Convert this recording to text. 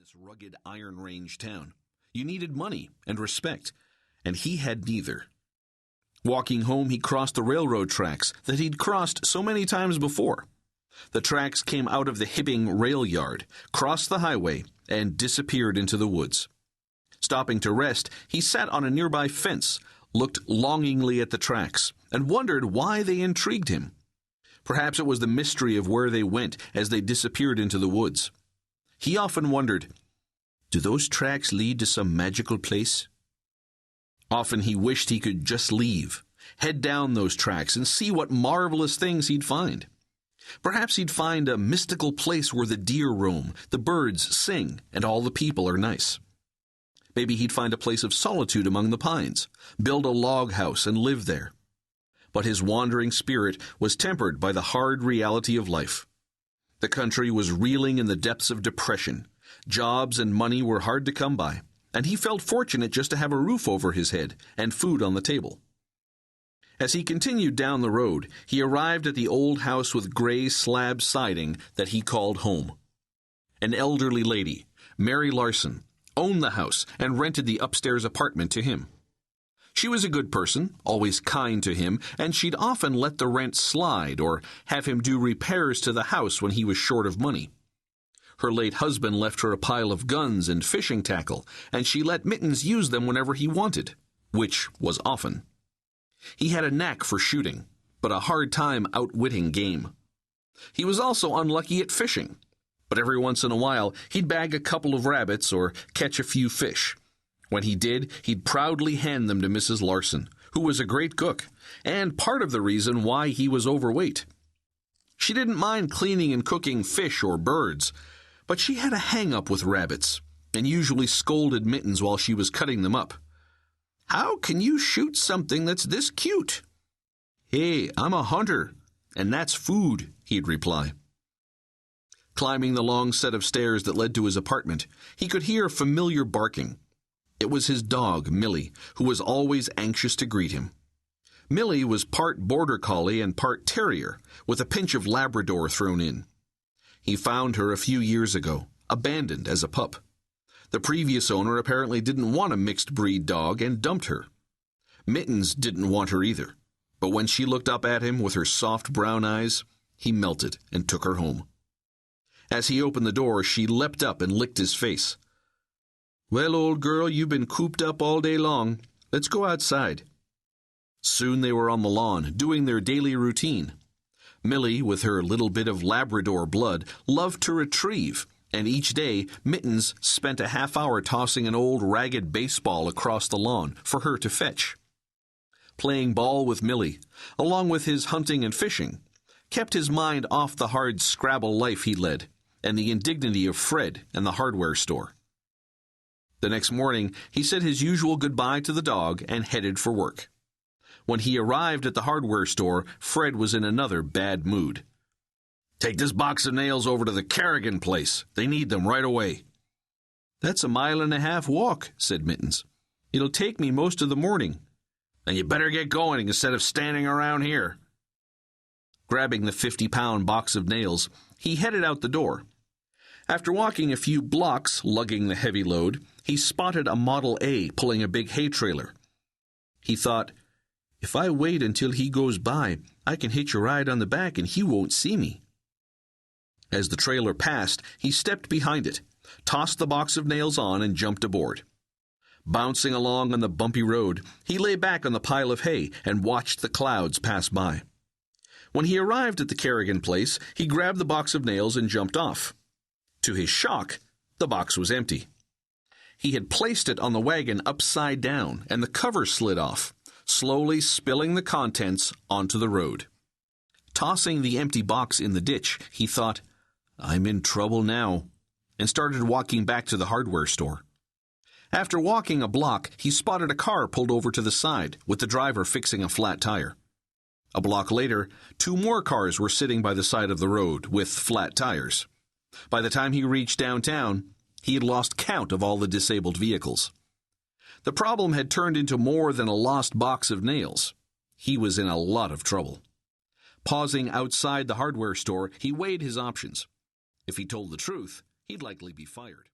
this rugged Iron Range town. You needed money and respect, and he had neither. Walking home, he crossed the railroad tracks that he'd crossed so many times before. The tracks came out of the Hibbing rail yard, crossed the highway, and disappeared into the woods. Stopping to rest, he sat on a nearby fence, looked longingly at the tracks, and wondered why they intrigued him. Perhaps it was the mystery of where they went as they disappeared into the woods. He often wondered, do those tracks lead to some magical place? Often he wished he could just leave, head down those tracks, and see what marvelous things he'd find. Perhaps he'd find a mystical place where the deer roam, the birds sing, and all the people are nice. Maybe he'd find a place of solitude among the pines, build a log house and live there. But his wandering spirit was tempered by the hard reality of life. The country was reeling in the depths of depression. Jobs and money were hard to come by, and he felt fortunate just to have a roof over his head and food on the table. As he continued down the road, he arrived at the old house with gray slab siding that he called home. An elderly lady, Mary Larson, owned the house and rented the upstairs apartment to him. She was a good person, always kind to him, and she'd often let the rent slide or have him do repairs to the house when he was short of money. Her late husband left her a pile of guns and fishing tackle, and she let Mittens use them whenever he wanted, which was often. He had a knack for shooting, but a hard time outwitting game. He was also unlucky at fishing, but every once in a while he'd bag a couple of rabbits or catch a few fish. When he did, he'd proudly hand them to Mrs. Larson, who was a great cook, and part of the reason why he was overweight. She didn't mind cleaning and cooking fish or birds, but she had a hang-up with rabbits, and usually scolded Mittens while she was cutting them up. "How can you shoot something that's this cute?" "Hey, I'm a hunter, and that's food," he'd reply. Climbing the long set of stairs that led to his apartment, he could hear familiar barking. It was his dog, Millie, who was always anxious to greet him. Millie was part border collie and part terrier, with a pinch of Labrador thrown in. He found her a few years ago, abandoned as a pup. The previous owner apparently didn't want a mixed-breed dog and dumped her. Mittens didn't want her either, but when she looked up at him with her soft brown eyes, he melted and took her home. As he opened the door, she leapt up and licked his face. "Well, old girl, you've been cooped up all day long. Let's go outside." Soon they were on the lawn, doing their daily routine. Millie, with her little bit of Labrador blood, loved to retrieve, and each day Mittens spent a half-hour tossing an old ragged baseball across the lawn for her to fetch. Playing ball with Millie, along with his hunting and fishing, kept his mind off the hard Scrabble life he led, and the indignity of Fred and the hardware store. The next morning, he said his usual goodbye to the dog and headed for work. When he arrived at the hardware store, Fred was in another bad mood. "Take this box of nails over to the Kerrigan place. They need them right away." "That's a 1.5 mile walk," said Mittens. "It'll take me most of the morning." "Then you better get going instead of standing around here." Grabbing the 50-pound box of nails, he headed out the door. After walking a few blocks, lugging the heavy load, he spotted a Model A pulling a big hay trailer. He thought, "If I wait until he goes by, I can hitch a ride on the back and he won't see me." As the trailer passed, he stepped behind it, tossed the box of nails on, and jumped aboard. Bouncing along on the bumpy road, he lay back on the pile of hay and watched the clouds pass by. When he arrived at the Kerrigan place, he grabbed the box of nails and jumped off. To his shock, the box was empty. He had placed it on the wagon upside down, and the cover slid off, slowly spilling the contents onto the road. Tossing the empty box in the ditch, he thought, "I'm in trouble now," and started walking back to the hardware store. After walking a block, he spotted a car pulled over to the side, with the driver fixing a flat tire. A block later, 2 more cars were sitting by the side of the road, with flat tires. By the time he reached downtown, he had lost count of all the disabled vehicles. The problem had turned into more than a lost box of nails. He was in a lot of trouble. Pausing outside the hardware store, he weighed his options. If he told the truth, he'd likely be fired.